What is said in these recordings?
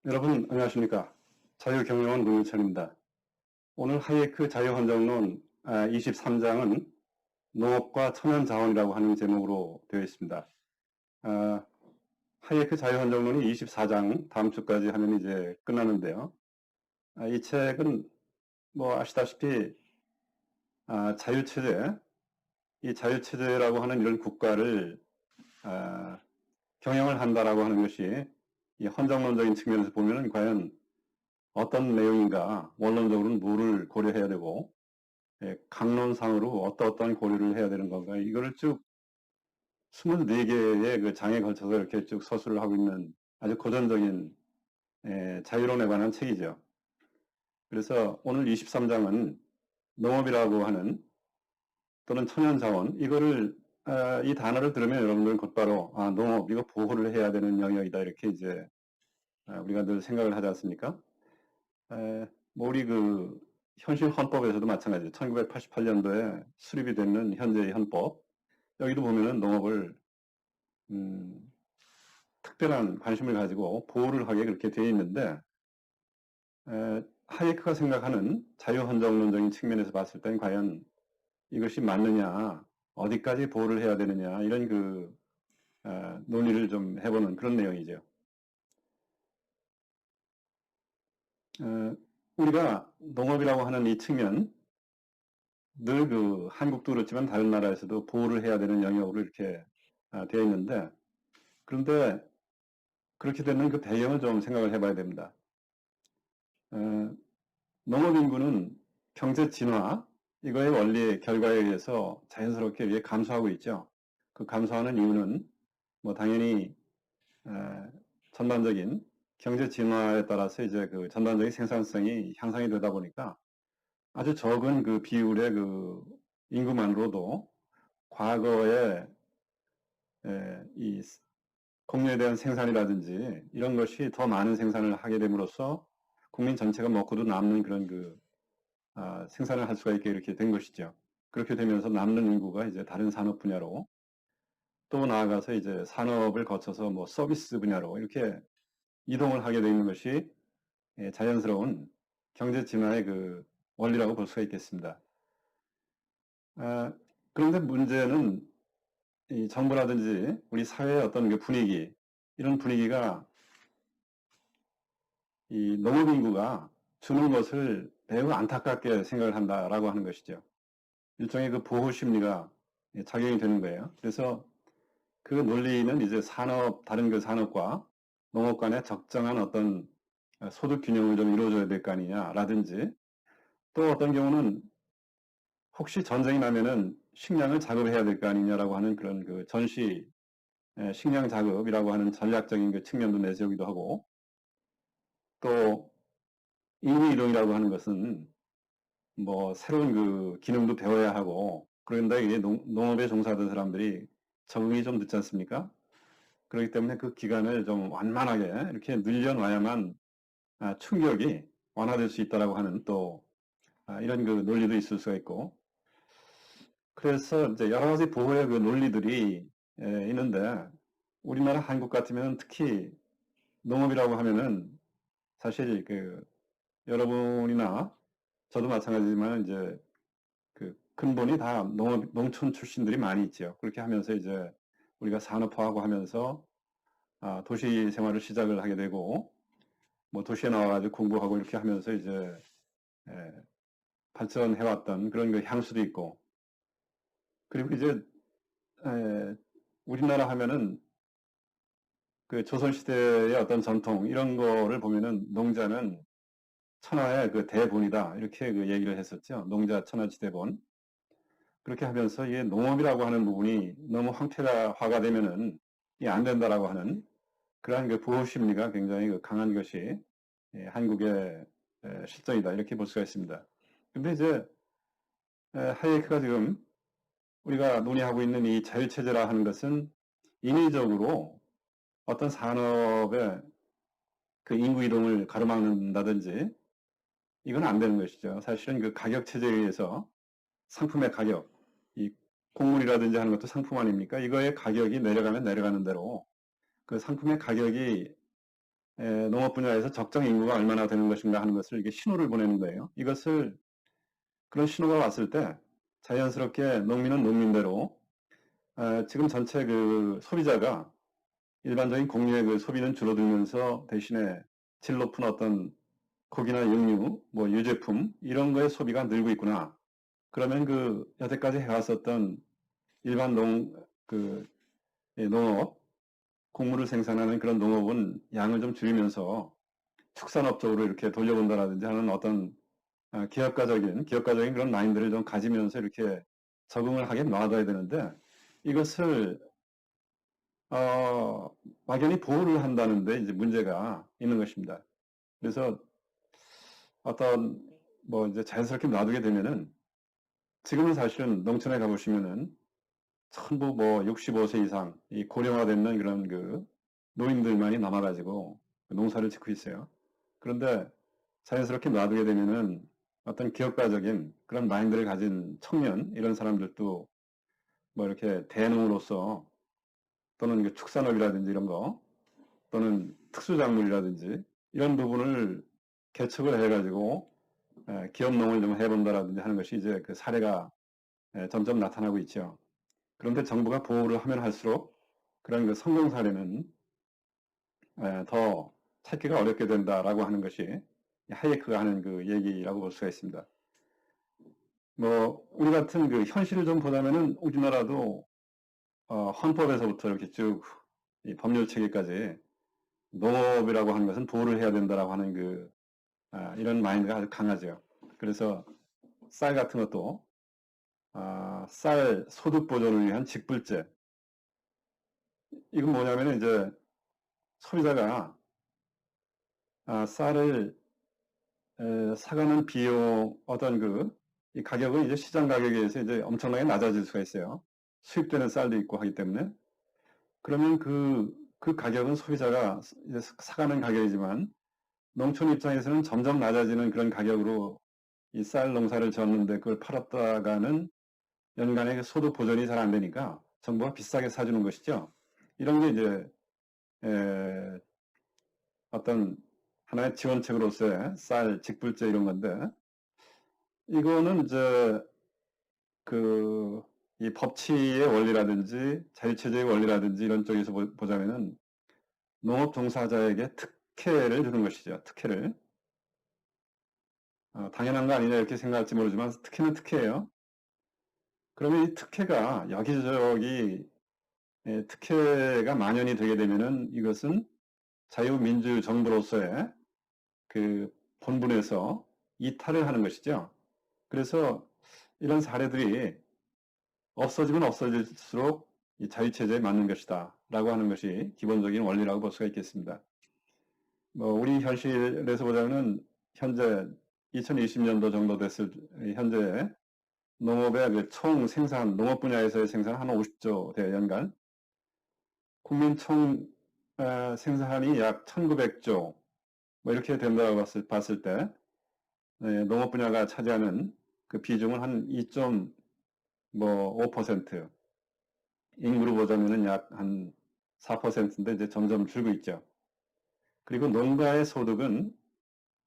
여러분 안녕하십니까? 자유경영원 노유찬입니다. 오늘 하이에크 자유헌정론 23장은 농업과 천연자원이라고 하는 제목으로 되어 있습니다. 하이에크 자유헌정론이 24장 다음 주까지 하면 이제 끝나는데요. 이 책은 뭐 아시다시피 자유체제, 이 자유체제라고 하는 이런 국가를 경영을 한다라고 하는 것이 이 헌정론적인 측면에서 보면은 과연 어떤 내용인가, 원론적으로는 뭐를 고려해야 되고, 강론상으로 어떠한 고려를 해야 되는 건가, 이거를 쭉 24개의 그 장에 걸쳐서 이렇게 쭉 서술을 하고 있는 아주 고전적인 자유론에 관한 책이죠. 그래서 오늘 23장은 농업이라고 하는 또는 천연자원, 이거를 이 단어를 들으면 여러분들 곧바로 농업, 이거 보호를 해야 되는 영역이다, 이렇게 이제 우리가 늘 생각을 하지 않습니까? 뭐 우리 그 현실 헌법에서도 마찬가지죠. 1988년도에 수립이 되는 현재의 헌법. 여기도 보면은 농업을 특별한 관심을 가지고 보호를 하게 그렇게 되어 있는데, 하이에크가 생각하는 자유헌정론적인 측면에서 봤을 땐 과연 이것이 맞느냐, 어디까지 보호를 해야 되느냐, 이런 논의를 좀 해보는 그런 내용이죠. 우리가 농업이라고 하는 이 측면, 늘 그 한국도 그렇지만 다른 나라에서도 보호를 해야 되는 영역으로 이렇게 되어 있는데, 그런데 그렇게 되는 그 배경을 좀 생각을 해봐야 됩니다. 농업 인구는 경제 진화, 이거의 원리의 결과에 의해서 자연스럽게 이게 감소하고 있죠. 그 감소하는 이유는 뭐 당연히 전반적인 경제 진화에 따라서 이제 그 전반적인 생산성이 향상이 되다 보니까 아주 적은 그 비율의 그 인구만으로도 과거에 이 공유에 대한 생산이라든지 이런 것이 더 많은 생산을 하게 됨으로써 국민 전체가 먹고도 남는 그런 생산을 할 수가 있게 이렇게 된 것이죠. 그렇게 되면서 남는 인구가 이제 다른 산업 분야로 또 나아가서 이제 산업을 거쳐서 뭐 서비스 분야로 이렇게 이동을 하게 되는 것이 자연스러운 경제 진화의 그 원리라고 볼 수가 있겠습니다. 그런데 문제는 이 정부라든지 우리 사회의 어떤 그 분위기, 이런 분위기가 이 농업 인구가 주는 것을 매우 안타깝게 생각을 한다라고 하는 것이죠. 일종의 그 보호 심리가 작용이 되는 거예요. 그래서 그 논리는 이제 다른 그 산업과 농업 간의 적정한 어떤 소득 균형을 좀 이루어줘야 될 거 아니냐라든지, 또 어떤 경우는 혹시 전쟁이 나면은 식량을 자급해야 될 거 아니냐라고 하는 그런 그 식량 자급이라고 하는 전략적인 그 측면도 내세우기도 하고, 또 인구 이동이라고 하는 것은 뭐 새로운 그 기능도 배워야 하고, 그런데 이게 농업에 종사하던 사람들이 적응이 좀 늦지 않습니까? 그렇기 때문에 그 기간을 좀 완만하게 이렇게 늘려놔야만 충격이 완화될 수 있다라고 하는 또 이런 그 논리도 있을 수가 있고, 그래서 이제 여러 가지 보호의 그 논리들이 있는데, 우리나라 한국 같으면 특히 농업이라고 하면은 사실 그 여러분이나 저도 마찬가지지만 이제 그 근본이 다 농촌 출신들이 많이 있죠. 그렇게 하면서 이제 우리가 산업화하고 하면서 도시 생활을 시작을 하게 되고, 뭐 도시에 나와가지고 공부하고 이렇게 하면서 이제 에, 발전해왔던 그런 그 향수도 있고, 그리고 이제 우리나라 하면은 그 조선시대의 어떤 전통 이런 거를 보면은 농자는 천하의 그 대본이다, 이렇게 그 얘기를 했었죠. 농자 천하지대본. 그렇게 하면서 이 농업이라고 하는 부분이 너무 황폐화가 되면은 이게 안 된다라고 하는 그러한 그 보호 심리가 굉장히 그 강한 것이 한국의 실정이다, 이렇게 볼 수가 있습니다. 근데 이제 하이에크가 지금 우리가 논의하고 있는 이 자유체제라 하는 것은 인위적으로 어떤 산업의 그 인구 이동을 가로막는다든지 이건 안 되는 것이죠. 사실은 그 가격 체제에 의해서 상품의 가격, 이 곡물이라든지 하는 것도 상품 아닙니까? 이거의 가격이 내려가면 내려가는 대로 그 상품의 가격이 농업 분야에서 적정 인구가 얼마나 되는 것인가 하는 것을 이게 신호를 보내는 거예요. 이것을 그런 신호가 왔을 때 자연스럽게 농민은 농민대로 지금 전체 그 소비자가 일반적인 곡류의 그 소비는 줄어들면서 대신에 질 높은 어떤 고기나 육류, 뭐 유제품 이런 거의 소비가 늘고 있구나. 그러면 그 여태까지 해왔었던 일반 농업, 곡물을 생산하는 그런 농업은 양을 좀 줄이면서 축산업 쪽으로 이렇게 돌려본다라든지 하는 어떤 기업가적인 그런 마인드를 좀 가지면서 이렇게 적응을 하게 놔둬야 되는데 이것을 막연히 보호를 한다는데 이제 문제가 있는 것입니다. 그래서 어떤 뭐 이제 자연스럽게 놔두게 되면은 지금은 사실은 농촌에 가보시면은 전부 뭐 65세 이상 이 고령화되는 그런 그 노인들만이 남아가지고 농사를 짓고 있어요. 그런데 자연스럽게 놔두게 되면은 어떤 기업가적인 그런 마인드를 가진 청년 이런 사람들도 뭐 이렇게 대농으로서 또는 그 축산업이라든지 이런 거 또는 특수작물이라든지 이런 부분을 개척을 해가지고 기업농을 좀 해본다라든지 하는 것이 이제 그 사례가 점점 나타나고 있죠. 그런데 정부가 보호를 하면 할수록 그런 그 성공 사례는 더 찾기가 어렵게 된다라고 하는 것이 하이에크가 하는 그 얘기라고 볼 수가 있습니다. 뭐 우리 같은 그 현실을 좀 보자면은 우리나라도 헌법에서부터 이렇게 쭉 이 법률 체계까지 농업이라고 하는 것은 보호를 해야 된다라고 하는 이런 마인드가 아주 강하죠. 그래서 쌀 같은 것도 쌀 소득 보존을 위한 직불제. 이건 뭐냐면 이제 소비자가 쌀을 사가는 비용 어떤 이 가격은 이제 시장 가격에 의해서 이제 엄청나게 낮아질 수가 있어요. 수입되는 쌀도 있고 하기 때문에 그러면 그 가격은 소비자가 이제 사가는 가격이지만 농촌 입장에서는 점점 낮아지는 그런 가격으로 이 쌀 농사를 지었는데 그걸 팔았다가는 연간의 소득 보전이 잘 안 되니까 정부가 비싸게 사주는 것이죠. 이런 게 이제 어떤 하나의 지원책으로서의 쌀 직불제 이런 건데 이거는 이제 이 법치의 원리라든지 자유체제의 원리라든지 이런 쪽에서 보자면은 농업 종사자에게 특혜를 주는 것이죠. 특혜를. 당연한 거 아니냐 이렇게 생각할지 모르지만 특혜는 특혜예요. 그러면 이 특혜가 여기저기 특혜가 만연이 되게 되면은 이것은 자유민주 정부로서의 그 본분에서 이탈을 하는 것이죠. 그래서 이런 사례들이 없어지면 없어질수록 이 자유체제에 맞는 것이다 라고 하는 것이 기본적인 원리라고 볼 수가 있겠습니다. 뭐 우리 현실에서 보자면 현재 2020년도 정도 됐을 현재 농업의 총 생산, 농업 분야에서의 생산 한 50조 대 연간 국민 총 생산이 약 1900조 뭐 이렇게 된다고 봤을 때 농업 분야가 차지하는 그 비중은 한 2.5% 인구로 보자면은 약 한 4%인데 이제 점점 줄고 있죠. 그리고 농가의 소득은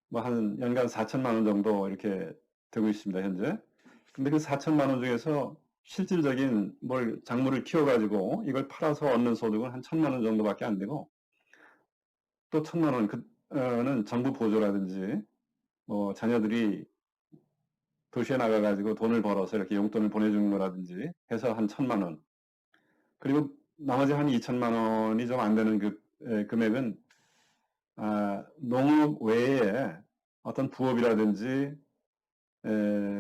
뭐 한 연간 4천만 원 정도 이렇게 되고 있습니다, 현재. 근데 그 4천만 원 중에서 실질적인 작물을 키워가지고 이걸 팔아서 얻는 소득은 한 1천만 원 정도밖에 안 되고 또 1천만 원은 정부 보조라든지 뭐 자녀들이 도시에 나가가지고 돈을 벌어서 이렇게 용돈을 보내주는 거라든지 해서 한 1천만 원. 그리고 나머지 한 2천만 원이 좀 안 되는 금액은 농업 외에 어떤 부업이라든지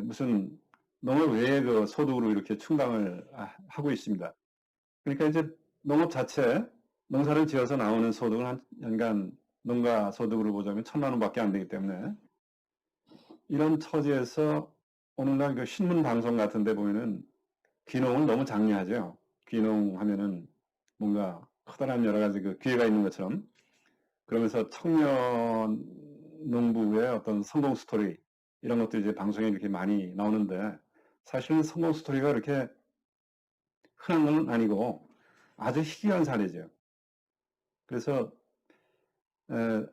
무슨 농업 외의 그 소득으로 이렇게 충당을 하고 있습니다. 그러니까 이제 농업 자체 농사를 지어서 나오는 소득은 한 연간 농가 소득으로 보자면 1천만 원밖에 안 되기 때문에 이런 처지에서 오늘날 그 신문 방송 같은 데 보면은 귀농을 너무 장려하죠. 귀농하면은 뭔가 커다란 여러 가지 그 기회가 있는 것처럼 그러면서 청년 농부의 어떤 성공 스토리 이런 것들이 이제 방송에 이렇게 많이 나오는데 사실은 성공 스토리가 그렇게 흔한 건 아니고 아주 희귀한 사례죠. 그래서 에,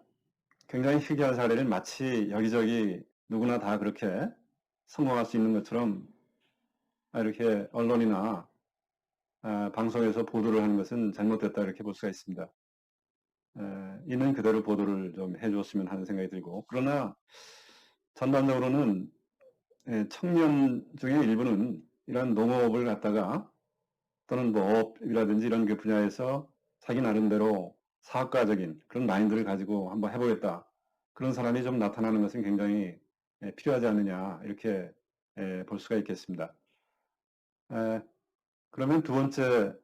굉장히 희귀한 사례를 마치 여기저기 누구나 다 그렇게 성공할 수 있는 것처럼 이렇게 언론이나 방송에서 보도를 하는 것은 잘못됐다 이렇게 볼 수가 있습니다. 있는 그대로 보도를 좀 해줬으면 하는 생각이 들고, 그러나 전반적으로는 청년 중에 일부는 이런 농업을 갖다가 또는 뭐 업이라든지 이런 그 분야에서 자기 나름대로 사업가적인 그런 마인드를 가지고 한번 해보겠다. 그런 사람이 좀 나타나는 것은 굉장히 필요하지 않느냐 이렇게 볼 수가 있겠습니다. 에, 그러면 두 번째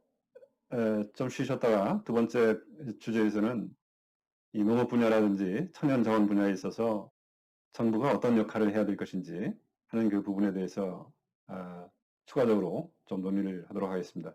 좀 쉬셨다가 두 번째 주제에서는 이 농업 분야라든지 천연 자원 분야에 있어서 정부가 어떤 역할을 해야 될 것인지 하는 그 부분에 대해서 추가적으로 좀 논의를 하도록 하겠습니다.